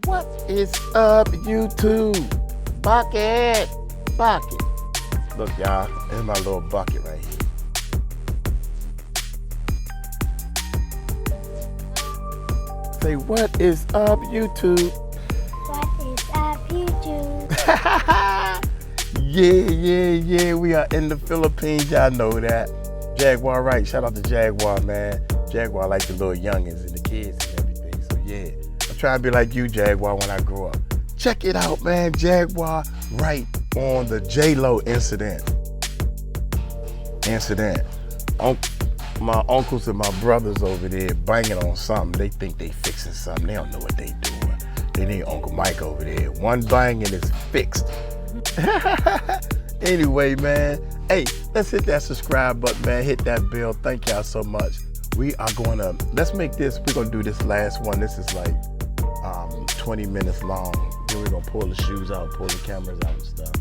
What is up, YouTube? Bucket. Look, y'all, here's my little bucket right here. Say, what is up, YouTube? What is up, YouTube? Yeah. We are in the Philippines. Y'all know that. Jaguar Wright. Shout out to Jaguar, man. Jaguar like the little youngins and the kids and everything. So, yeah. I'm trying to be like you, Jaguar, when I grow up. Check it out, man. Jaguar Wright on the JLo incident. My uncles and my brothers over there banging on something. They think they fixing something. They don't know what they doing. They need Uncle Mike over there. One bang and it's fixed. Anyway, man. Hey, let's hit that subscribe button, man. Hit that bell. Thank y'all so much. We are gonna, let's make this, we're gonna do this last one. This is like 20 minutes long. Then we're gonna pull the shoes out, pull the cameras out and stuff,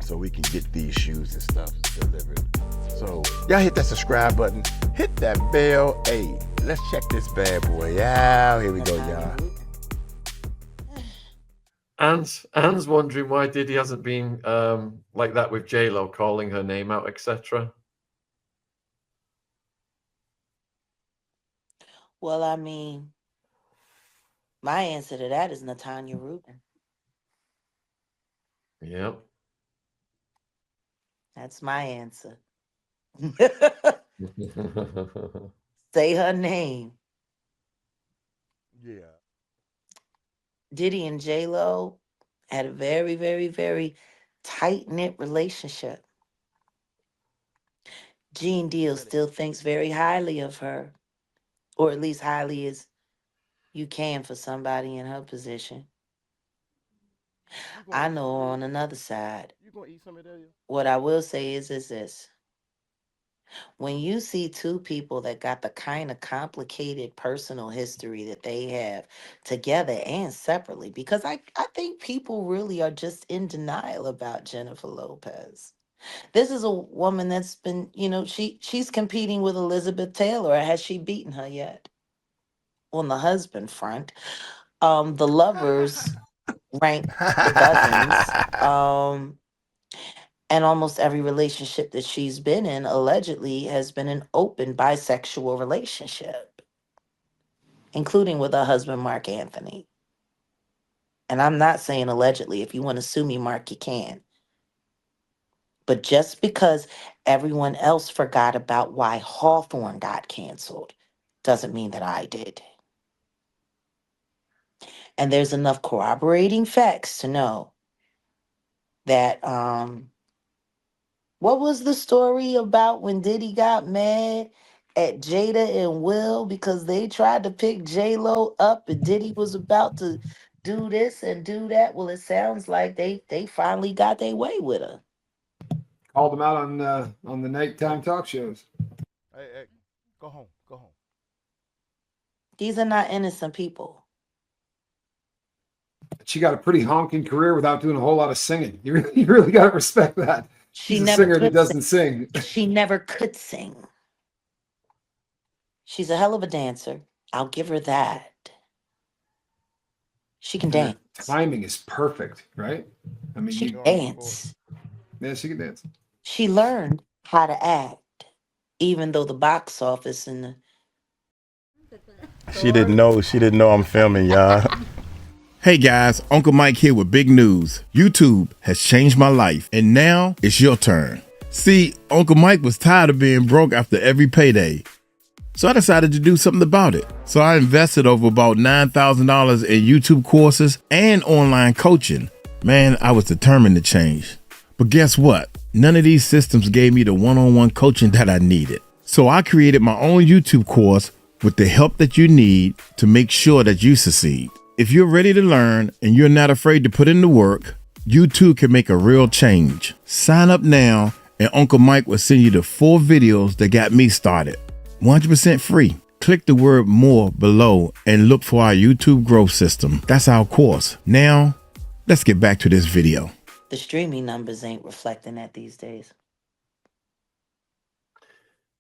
so we can get these shoes and stuff delivered. So y'all hit that subscribe button, hit that bell. Hey, let's check this bad boy out. Here we go, y'all. Anne's wondering why Diddy hasn't been like that with JLo, calling her name out, etc. Well, I mean, my answer to that is Latanya Rubin. Yep. That's my answer. Say her name. Yeah. Diddy and JLo had a very, very, very tight-knit relationship. Gene Deal still thinks very highly of her, or at least highly as you can for somebody in her position. I know on another side, what I will say is this. When you see two people that got the kind of complicated personal history that they have together and separately, because I think people really are just in denial about Jennifer Lopez. This is a woman that's been, she's competing with Elizabeth Taylor. Has she beaten her yet? On the husband front, the lovers rank dozens. And almost every relationship that she's been in allegedly has been an open bisexual relationship, including with her husband, Mark Anthony. And I'm not saying allegedly. If you want to sue me, Mark, you can. But just because everyone else forgot about why Hawthorne got canceled doesn't mean that I did. And there's enough corroborating facts to know that what was the story about when Diddy got mad at Jada and Will because they tried to pick JLo up and Diddy was about to do this and do that? Well, it sounds like they finally got their way with her. Called them out on the nighttime talk shows. Hey, go home. These are not innocent people. She got a pretty honking career without doing a whole lot of singing. You really got to respect that. She's a singer that doesn't sing. She never could sing. She's a hell of a dancer. I'll give her that. She can dance. Timing is perfect, right? I mean, she can dance. Yeah, she can dance. She learned how to act, even though the box office and the... She didn't know I'm filming, y'all. Hey guys, Uncle Mike here with big news. YouTube has changed my life, and now it's your turn. See, Uncle Mike was tired of being broke after every payday. So I decided to do something about it. So I invested over about $9,000 in YouTube courses and online coaching. Man, I was determined to change. But guess what? None of these systems gave me the one-on-one coaching that I needed. So I created my own YouTube course with the help that you need to make sure that you succeed. If you're ready to learn and you're not afraid to put in the work, you too can make a real change. Sign up now and Uncle Mike will send you the 4 videos that got me started. 100% free. Click the word more below and look for our YouTube growth system. That's our course. Now, let's get back to this video. The streaming numbers ain't reflecting that these days.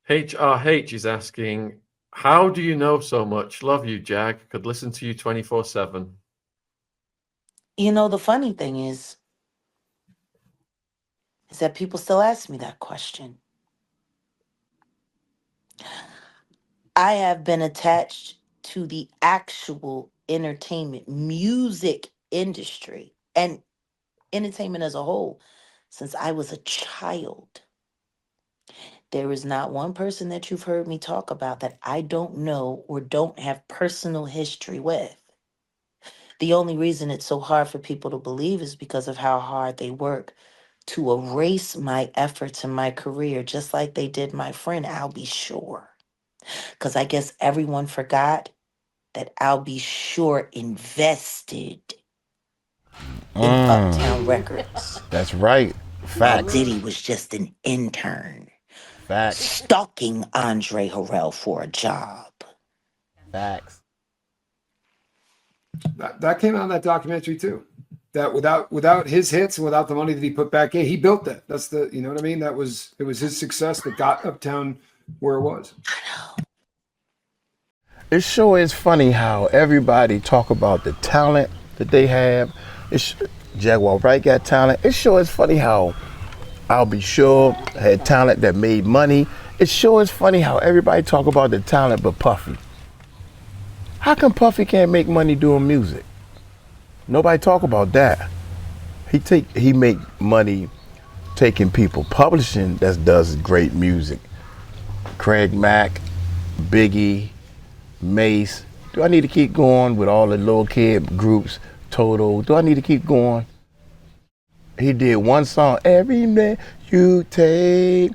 HRH is asking, how do you know so much? Love you, Jag. Could listen to you 24/7. You know, the funny thing is that people still ask me that question. I have been attached to the actual entertainment, music industry, and entertainment as a whole since I was a child. There is not one person that you've heard me talk about that I don't know or don't have personal history with. The only reason it's so hard for people to believe is because of how hard they work to erase my efforts in my career, just like they did my friend, I'll be sure. Because I guess everyone forgot that I'll be sure invested in Uptown Records. That's right. While Facts. Diddy was just an intern. Facts. Stalking 𝗟𝗓𝗡𝗞𝗦 for a job. Facts. That came out in that documentary too. That without his hits and without the money that he put back in, he built that. That's the, you know what I mean? It was his success that got Uptown where it was. It sure is funny how everybody talk about the talent that they have. Jaguar Wright got talent. It sure is funny how I'll Be Sure had talent that made money. It sure is funny how everybody talk about the talent but Puffy. How come Puffy can't make money doing music? Nobody talk about that. He make money taking people publishing that does great music. Craig Mack, Biggie, Mace. Do I need to keep going with all the little kid groups? Toto. Do I need to keep going? He did one song. Every man you take,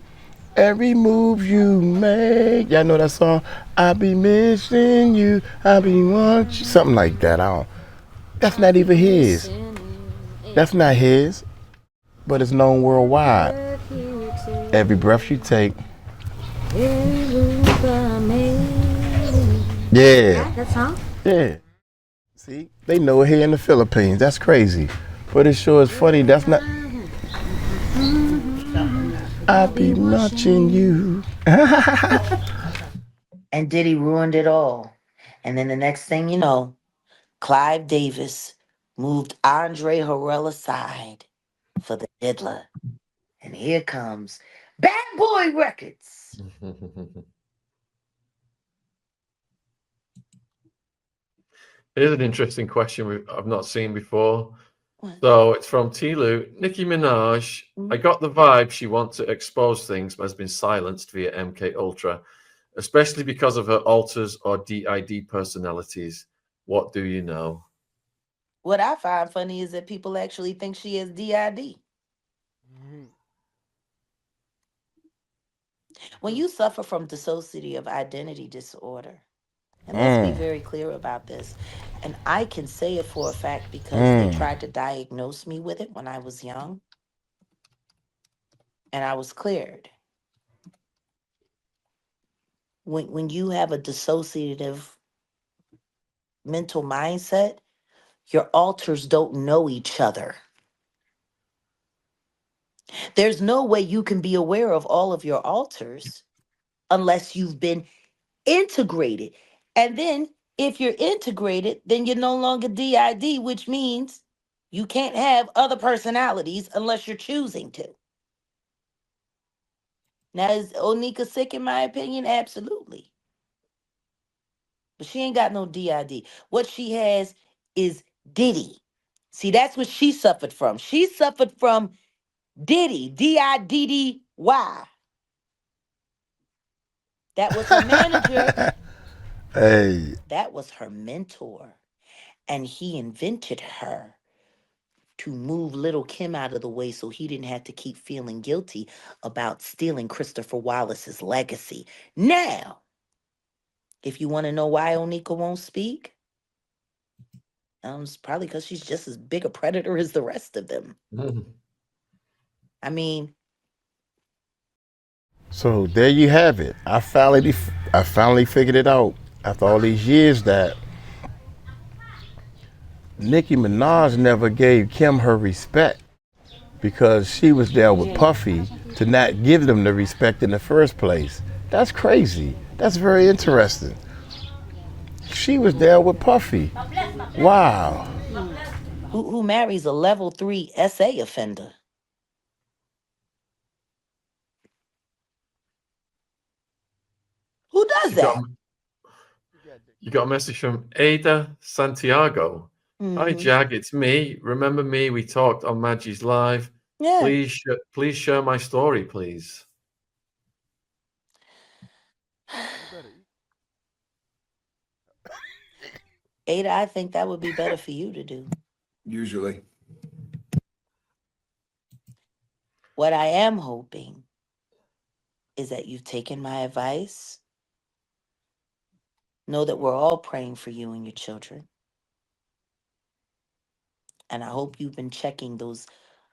every move you make. Y'all know that song? I be missing you, I be want you. Something like that. That's not even his. That's not his. But it's known worldwide. Every breath you take. Yeah. That song? Yeah. See, they know it here in the Philippines. That's crazy. But it sure is funny. That's not. I be watching you. And Diddy ruined it all. And then the next thing you know, Clive Davis moved 𝗟𝗓𝗡𝗞𝗦 aside for the diddler. And here comes Bad Boy Records. Here's an interesting question I've not seen before. What? So it's from 𝗟𝗓𝗡𝗞𝗦. Nicki Minaj, I got the vibe she wants to expose things but has been silenced via MK Ultra, especially because of her alters or DID personalities. What do you know? What I find funny is that people actually think she has DID. When you suffer from dissociative identity disorder, and let's be very clear about this, and I can say it for a fact because they tried to diagnose me with it when I was young, and I was cleared. When you have a dissociative mental mindset, your alters don't know each other. There's no way you can be aware of all of your alters unless you've been integrated. And then if you're integrated, then you're no longer DID, which means you can't have other personalities unless you're choosing to. Now, is Onika sick in my opinion? Absolutely. But she ain't got no DID. What she has is Diddy. See, that's what she suffered from. She suffered from Diddy, DIDDY. That was her manager. Hey. That was her mentor. And he invented her to move Little Kim out of the way so he didn't have to keep feeling guilty about stealing Christopher Wallace's legacy. Now, if you want to know why Onika won't speak, it's probably because she's just as big a predator as the rest of them. I mean. So there you have it. I finally figured it out after all these years that Nicki Minaj never gave Kim her respect because she was there with Puffy to not give them the respect in the first place. That's crazy. That's very interesting. She was there with Puffy. Wow. Who marries a level 3 SA offender? Who does that? You got a message from Ada Santiago. Hi, Jag, it's me. Remember me? We talked on Maggie's Live. Yeah. Please share my story, please. Ada, I think that would be better for you to do. Usually. What I am hoping is that you've taken my advice. Know that we're all praying for you and your children. And I hope you've been checking those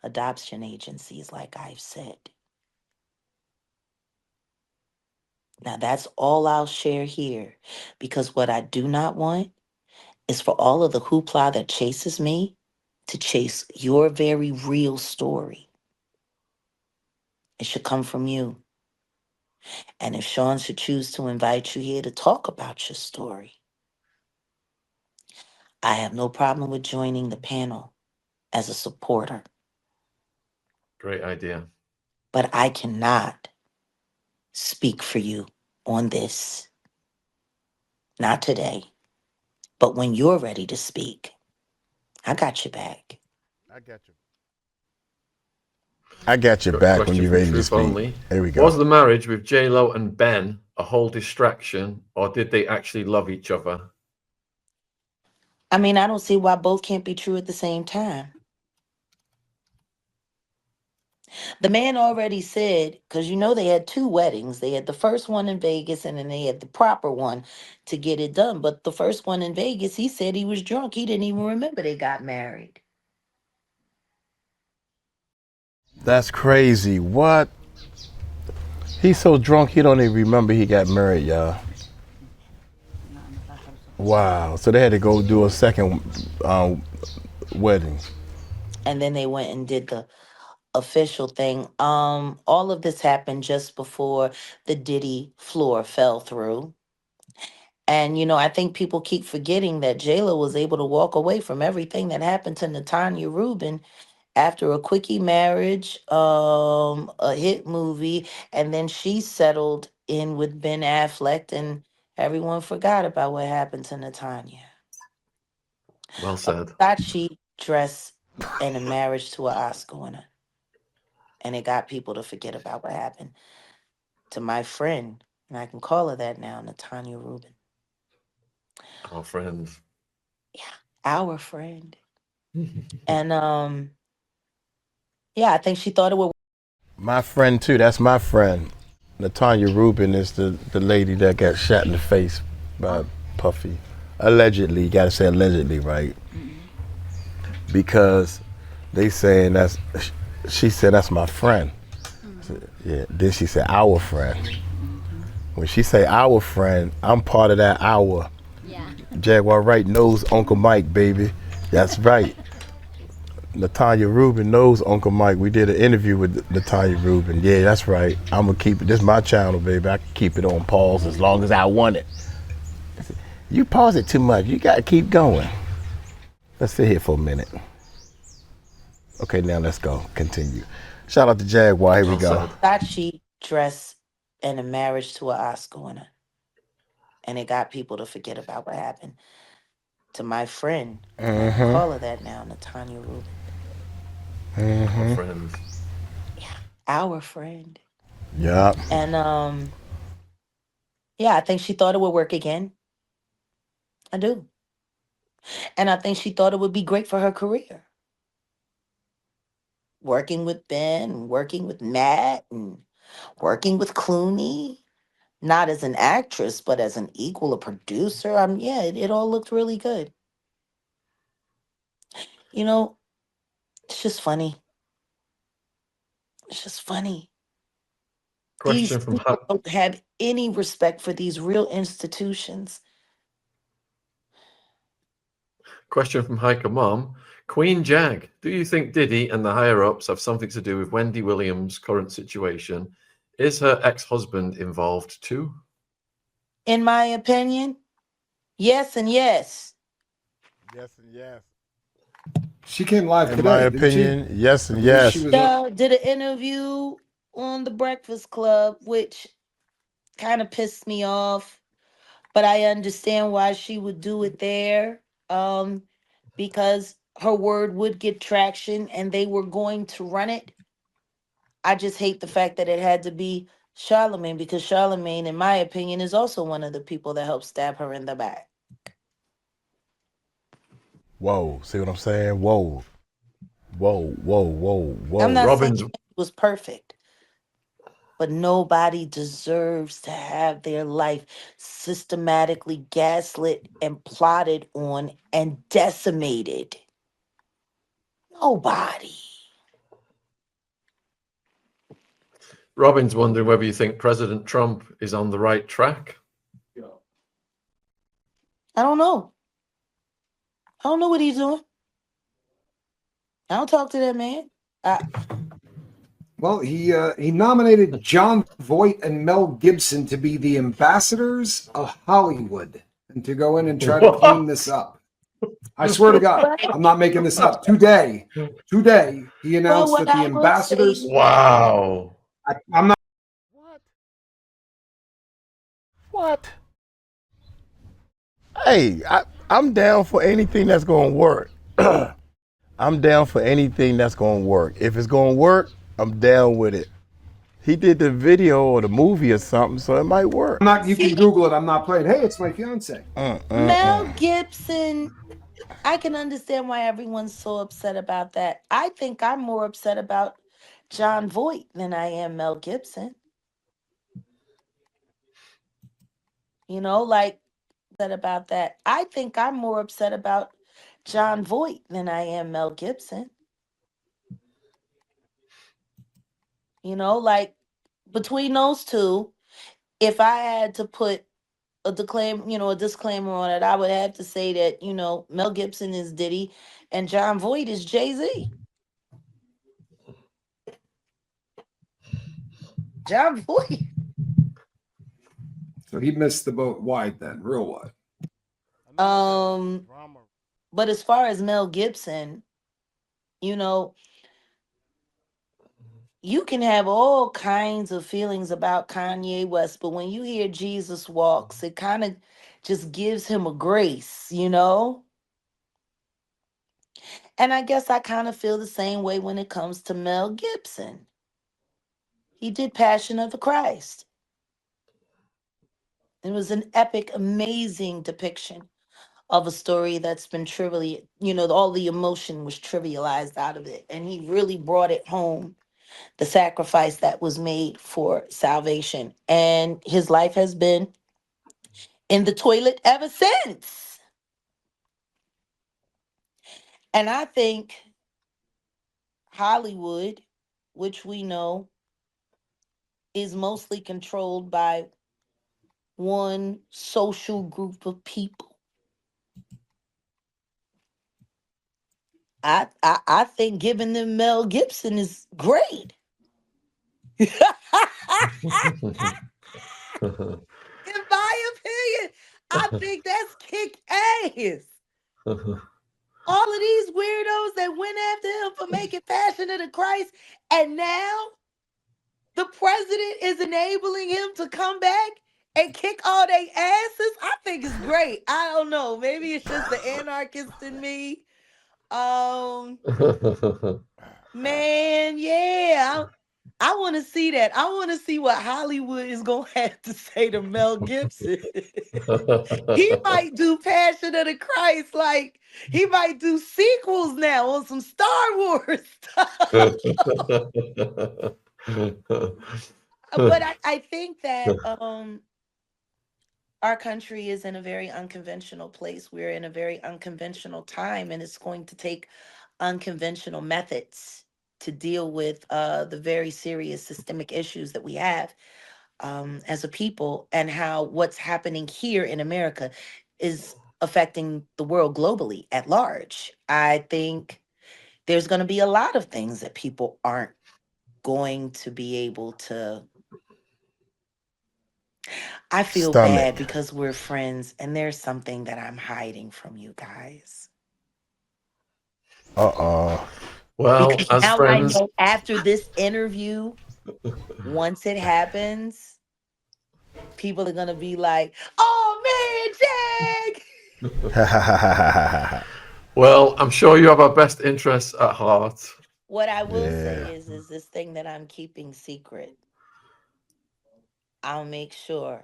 adoption agencies like I've said. Now, that's all I'll share here, because what I do not want is for all of the hoopla that chases me to chase your very real story. It should come from you. And if Sean should choose to invite you here to talk about your story, I have no problem with joining the panel as a supporter. Great idea. But I cannot speak for you on this. Not today. But when you're ready to speak, I got your back. I got your back when you're ready to speak. Only. There we go. Was the marriage with JLo and Ben a whole distraction, or did they actually love each other? I mean, I don't see why both can't be true at the same time. The man already said, because you know they had 2 weddings. They had the first one in Vegas, and then they had the proper one to get it done. But the first one in Vegas, he said he was drunk. He didn't even remember they got married. That's crazy. What? He's so drunk he don't even remember he got married, y'all. Wow. So they had to go do a second wedding. And then they went and did the official thing. All of this happened just before the Diddy floor fell through. And, you know, I think people keep forgetting that JLo was able to walk away from everything that happened to Latanya Rubin after a quickie marriage, a hit movie, and then she settled in with Ben Affleck, and everyone forgot about what happened to Latanya. Well said. Versace dress and a marriage to an Oscar winner. And it got people to forget about what happened to my friend, and I can call her that now, Latanya Rubin. Our friend. Yeah, our friend. And yeah, I think she thought it would. My friend too. That's my friend. Latanya Rubin is the lady that got shot in the face by Puffy. Allegedly, you gotta say allegedly, right? Because they saying she said that's my friend. Yeah. Then she said our friend. When she say our friend, I'm part of that our. Yeah. Jaguar Wright knows Uncle Mike, baby. That's right. Latanya Rubin knows Uncle Mike. We did an interview with Latanya Rubin. Yeah, that's right. I'm gonna keep it. This is my channel, baby. I can keep it on pause as long as I want it. You pause it too much. You gotta keep going. Let's sit here for a minute. Okay, now let's go. Continue. Shout out to Jaguar. Here we go. Versace dress and a marriage to an Oscar winner. And it got people to forget about what happened to my friend. I can call her that now, Latanya Rubin. Our friend. Yeah, our friend. Yeah. And yeah, I think she thought it would work again. I do. And I think she thought it would be great for her career. Working with Ben, working with Matt, and working with Clooney. Not as an actress, but as an equal, a producer. Yeah, it all looked really good. You know, it's just funny. It's just funny. Question These from people don't have any respect for these real institutions. Question from Hiker Mom. Queen Jag, do you think Diddy and the higher-ups have something to do with Wendy Williams' current situation? Is her ex-husband involved too? In my opinion, yes and yes. Yes and yes. She came live In today. my didn't she? opinion, yes and She yes. was on- Did an interview on the Breakfast Club, which kind of pissed me off, but I understand why she would do it there. Because her word would get traction and they were going to run it. I just hate the fact that it had to be Charlemagne, because Charlemagne, in my opinion, is also one of the people that helped stab her in the back. Whoa, see what I'm saying? Whoa, whoa, whoa, whoa, whoa. I'm not Robin's saying it was perfect, but nobody deserves to have their life systematically gaslit and plotted on and decimated. Nobody. Robin's wondering whether you think President Trump is on the right track. I don't know. I don't know what he's doing. I don't talk to that man. Well, he nominated John Voight and Mel Gibson to be the ambassadors of Hollywood and to go in and try to clean this up. I swear to God, I'm not making this up. Today, he announced that the ambassadors. Wow. I'm not. What? Hey, I'm down for anything that's gonna work. I'm down for anything that's gonna work. If it's gonna work, I'm down with it. He did the video or the movie or something, so it might work. I'm not. You can Google it. I'm not playing. Hey, it's my fiance. Mel Gibson. I can understand why everyone's so upset about that. I think I'm more upset about John Voight than I am Mel Gibson. You know, like that about that. I think I'm more upset about John Voight than I am Mel Gibson. You know, like between those two, if I had to put a disclaimer on it, I would have to say that, Mel Gibson is Diddy and John Voight is Jay-Z. John Voight. So he missed the boat wide then, real wide. But as far as Mel Gibson, you can have all kinds of feelings about Kanye West, but when you hear Jesus Walks, it kind of just gives him a grace, And I guess I kind of feel the same way when it comes to Mel Gibson. He did Passion of the Christ. It was an epic, amazing depiction of a story that's been trivially, all the emotion was trivialized out of it. And he really brought it home, the sacrifice that was made for salvation. And his life has been in the toilet ever since. And I think Hollywood, which we know is mostly controlled by one social group of people. I think giving them Mel Gibson is great. In my opinion, I think that's kick ass. All of these weirdos that went after him for making Passion of the Christ, and now the president is enabling him to come back and kick all their asses. I think it's great. I don't know. Maybe it's just the anarchist in me. Man, yeah. I want to see that. I want to see what Hollywood is going to have to say to Mel Gibson. He might do Passion of the Christ. Like, he might do sequels now on some Star Wars stuff. But I think that our country is in a very unconventional place. We're in a very unconventional time, and it's going to take unconventional methods to deal with the very serious systemic issues that we have as a people, and how what's happening here in America is affecting the world globally at large. I think there's going to be a lot of things that people aren't going to be able to. I feel bad because we're friends and there's something that I'm hiding from you guys. Well, Because as now friends, I know after this interview, once it happens, people are gonna be like, "Oh man, Jag!" well, I'm sure you have our best interests at heart. What I will Yeah. say is this thing that I'm keeping secret. I'll make sure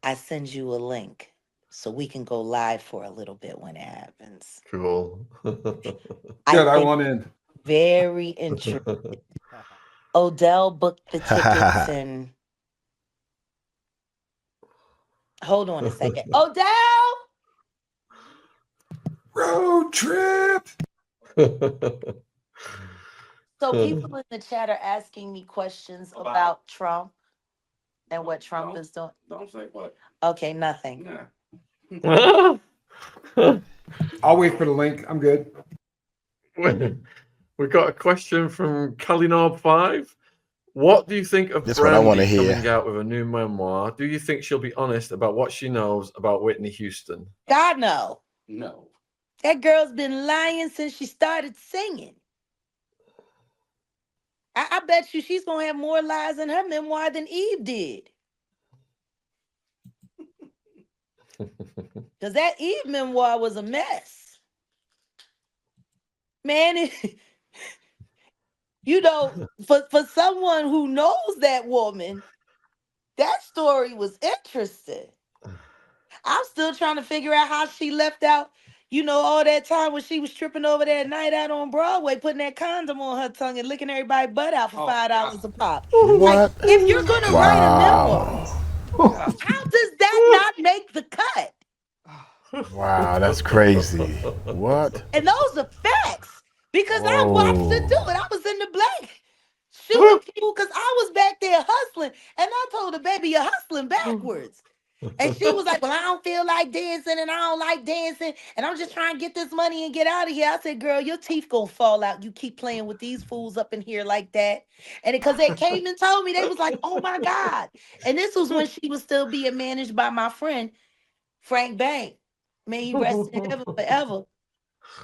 I send you a link so we can go live for a little bit when it happens. Cool. Good, I think want in. very interesting. Odell booked the tickets and hold on a second. Odell! Road trip. So people in the chat are asking me questions about Trump and what Trump is doing. Don't say what. Okay, nothing. Yeah. I'll wait for the link. I'm good. We got a question from Kalinob5. What do you think of This what I wanna Brandy hear. coming out with a new memoir? Do you think she'll be honest about what she knows about Whitney Houston? God, no. No. That girl's been lying since she started singing. I bet you she's going to have more lies in her memoir than Eve did. Because that Eve memoir was a mess. Man, you know, for someone who knows that woman, that story was interesting. I'm still trying to figure out how she left out, you know, all that time when she was tripping over that night out on Broadway, putting that condom on her tongue and licking everybody's butt out for $5 a pop. What? Like, if you're going to write a memoir, Wow. how does that not make the cut? Wow, that's crazy. What? And those are facts. Because I watched her do it. I was in the black shooting people because I was back there hustling. And I told her, baby, you're hustling backwards. And she was like, well, I don't feel like dancing and I don't like dancing. And I'm just trying to get this money and get out of here. I said, girl, your teeth gonna fall out. You keep playing with these fools up in here like that. And because they came and told me, they was like, oh my God. And this was when she was still being managed by my friend, Frank Bank. May he rest in heaven forever.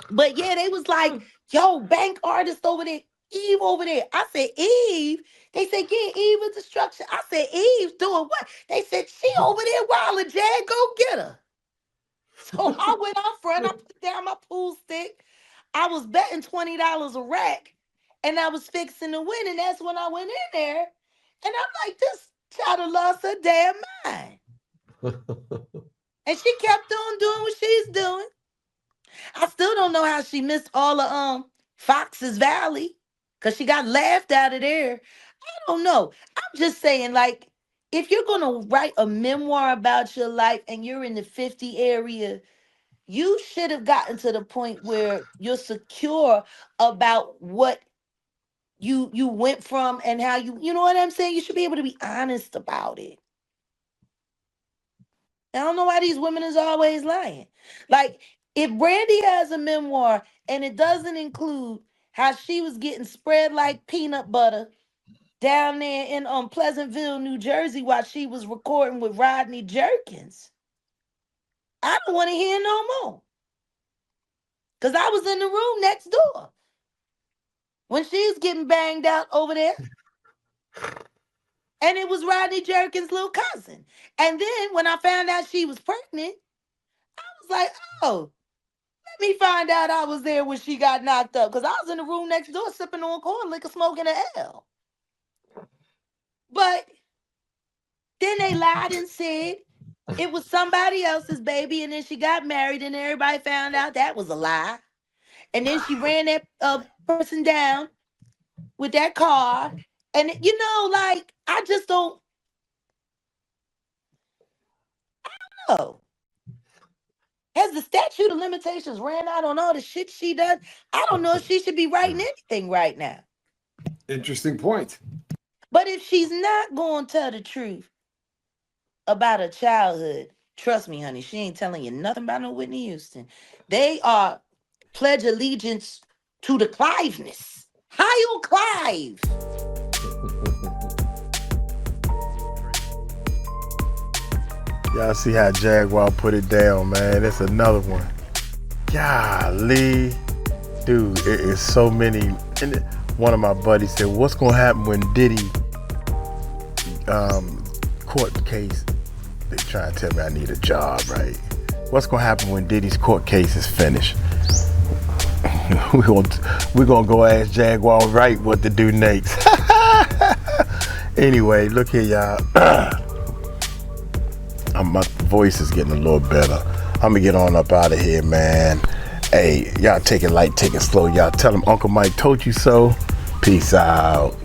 But yeah, they was like, yo, bank artist over there, Eve over there. I said, Eve? They said, yeah, Eve is destruction. I said, Eve doing what? They said, she over there wilding, Jag, go get her. So I went out front, I put down my pool stick. I was betting $20 a rack, and I was fixing to win. And that's when I went in there. And I'm like, this child have lost her damn mind. And she kept on doing what she's doing. I still don't know how she missed all of Fox's Valley because she got laughed out of there. I don't know. I'm just saying, like, if you're going to write a memoir about your life and you're in the 50 area, you should have gotten to the point where you're secure about what you went from and how you know what I'm saying? You should be able to be honest about it. I don't know why these women is always lying. Like, if Brandy has a memoir and it doesn't include how she was getting spread like peanut butter down there in Pleasantville, New Jersey, while she was recording with Rodney Jerkins, I don't want to hear no more. Because I was in the room next door when she was getting banged out over there. And it was Rodney Jerkins' little cousin. And then when I found out she was pregnant, I was like, oh, let me find out I was there when she got knocked up. Because I was in the room next door sipping on corn liquor, smoking a L. But then they lied and said it was somebody else's baby. And then she got married and everybody found out that was a lie. And then she ran that person down with that car. And, you know, like, I just don't know. Has the statute of limitations ran out on all the shit she does? I don't know if she should be writing anything right now. Interesting point. But if she's not going to tell the truth about her childhood, trust me, honey, she ain't telling you nothing about no Whitney Houston. They are pledge allegiance to the Cliveness. Heil Clive. Y'all see how Jaguar put it down, man. That's another one. Golly. Dude, it is so many. And one of my buddies said, what's gonna happen when Diddy court case, they trying to tell me I need a job, right? What's gonna happen when Diddy's court case is finished? we're gonna go ask Jaguar Wright what to do next. Anyway, look here, y'all. My voice is getting a little better. I'm gonna get on up out of here, man. Hey, y'all take it light, take it slow. Y'all tell them Uncle Mike told you so. Peace out.